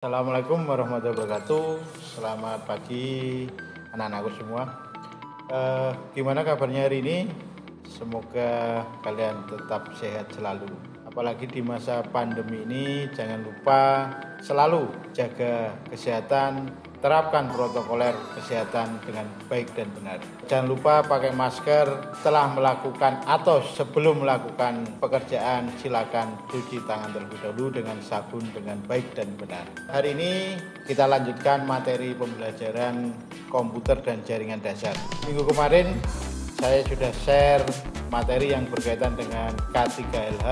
Assalamualaikum warahmatullahi wabarakatuh. Selamat pagi anak-anakku semua. Gimana kabarnya hari ini? Semoga kalian tetap sehat selalu. Apalagi di masa pandemi ini, jangan lupa selalu jaga kesehatan, terapkan protokoler kesehatan dengan baik dan benar. Jangan lupa pakai masker. Setelah melakukan atau sebelum melakukan pekerjaan, silakan cuci tangan terlebih dahulu dengan sabun dengan baik dan benar. Hari ini kita lanjutkan materi pembelajaran komputer dan jaringan dasar. Minggu kemarin saya sudah share materi yang berkaitan dengan K3LH.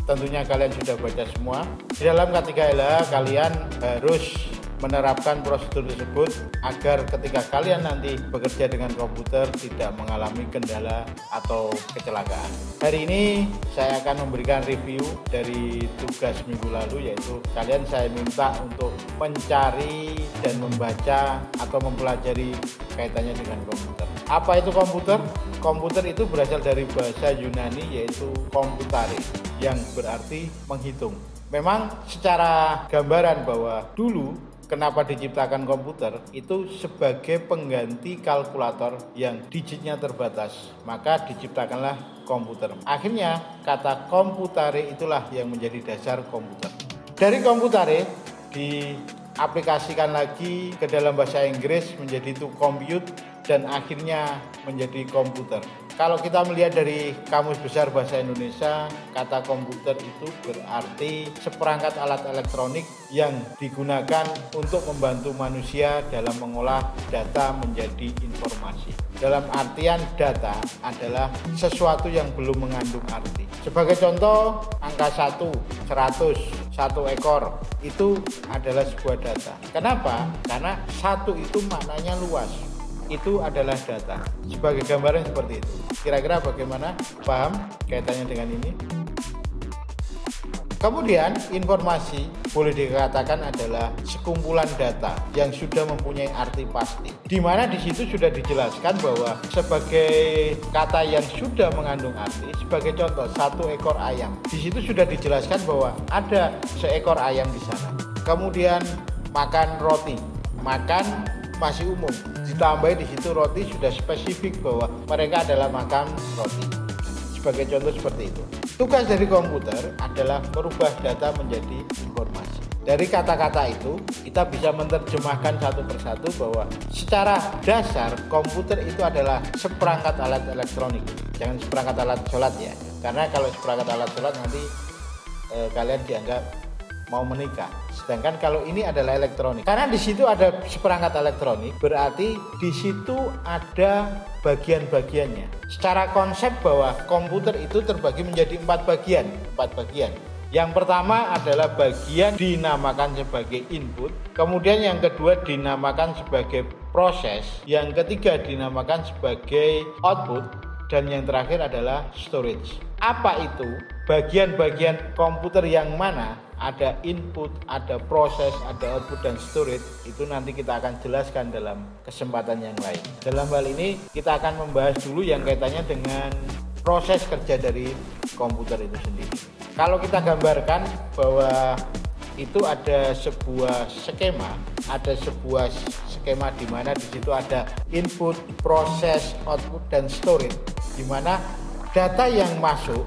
Tentunya kalian sudah baca semua. Di dalam K3LH kalian harus menerapkan prosedur tersebut agar ketika kalian nanti bekerja dengan komputer tidak mengalami kendala atau kecelakaan. Hari ini saya akan memberikan review dari tugas minggu lalu, yaitu saya minta untuk mencari dan membaca atau mempelajari kaitannya dengan komputer. Apa itu komputer? Komputer itu berasal dari bahasa Yunani yaitu komputare, yang berarti menghitung. Memang secara gambaran bahwa dulu kenapa diciptakan komputer itu sebagai pengganti kalkulator yang digitnya terbatas, maka diciptakanlah komputer. Akhirnya kata komputare itulah yang menjadi dasar komputer. Dari komputare diaplikasikan lagi ke dalam bahasa Inggris menjadi to compute dan akhirnya menjadi komputer. Kalau kita melihat dari Kamus Besar Bahasa Indonesia, kata komputer itu berarti seperangkat alat elektronik yang digunakan untuk membantu manusia dalam mengolah data menjadi informasi. Dalam artian data adalah sesuatu yang belum mengandung arti. Sebagai contoh, angka 1, 100, 1 ekor itu adalah sebuah data. Kenapa? Karena 1 itu maknanya luas. Itu adalah data. Sebagai gambaran seperti itu. Kira-kira bagaimana? Paham kaitannya dengan ini? Kemudian informasi boleh dikatakan adalah sekumpulan data yang sudah mempunyai arti pasti. Di mana di situ sudah dijelaskan bahwa sebagai kata yang sudah mengandung arti, sebagai contoh 1 ekor ayam. Di situ sudah dijelaskan bahwa ada seekor ayam di sana. Kemudian makan roti, makan masih umum. Ditambah di situ roti sudah spesifik bahwa mereka adalah makan roti. Sebagai contoh seperti itu. Tugas dari komputer adalah merubah data menjadi informasi. Dari kata-kata itu kita bisa menerjemahkan satu persatu bahwa secara dasar komputer itu adalah seperangkat alat elektronik. Jangan seperangkat alat sholat ya. Karena kalau seperangkat alat sholat nanti kalian dianggap mau menikah. Sedangkan kalau ini adalah elektronik. Karena di situ ada seperangkat elektronik, berarti di situ ada bagian-bagiannya. Secara konsep bahwa komputer itu terbagi menjadi 4 bagian. Yang pertama adalah bagian dinamakan sebagai input, kemudian yang kedua dinamakan sebagai proses, yang ketiga dinamakan sebagai output, dan yang terakhir adalah storage. Apa itu? Bagian-bagian komputer yang mana? Ada input, ada proses, ada output, dan storage. Itu nanti kita akan jelaskan dalam kesempatan yang lain. Dalam hal ini kita akan membahas dulu yang kaitannya dengan proses kerja dari komputer itu sendiri. Kalau kita gambarkan bahwa itu ada sebuah skema, di mana di situ ada input, proses, output, dan storage, di mana data yang masuk,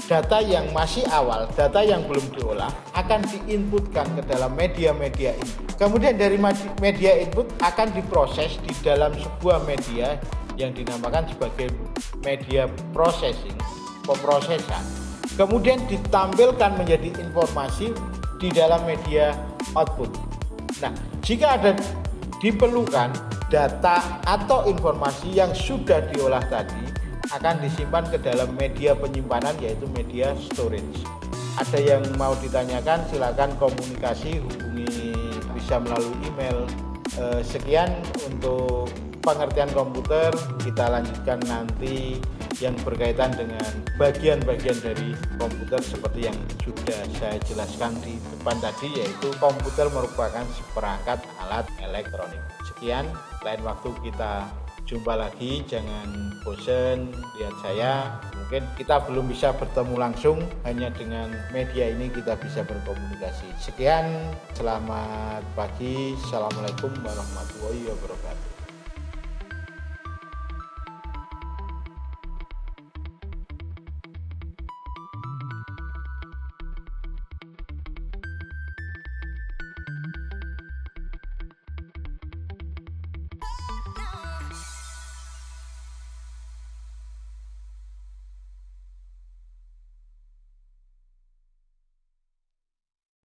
data yang masih awal, data yang belum diolah akan diinputkan ke dalam media-media input. Kemudian dari media input akan diproses di dalam sebuah media yang dinamakan sebagai media processing, pemrosesan. Kemudian ditampilkan menjadi informasi di dalam media output. Nah, jika ada diperlukan data atau informasi yang sudah diolah tadi akan disimpan ke dalam media penyimpanan yaitu media storage. Ada yang mau ditanyakan silakan komunikasi, hubungi bisa melalui email. Sekian untuk pengertian komputer, kita lanjutkan nanti yang berkaitan dengan bagian-bagian dari komputer seperti yang sudah saya jelaskan di depan tadi, yaitu komputer merupakan seperangkat alat elektronik. Sekian, lain waktu kita jumpa lagi, jangan bosen lihat saya. Mungkin kita belum bisa bertemu langsung, hanya dengan media ini kita bisa berkomunikasi. Sekian, selamat pagi, assalamualaikum warahmatullahi wabarakatuh.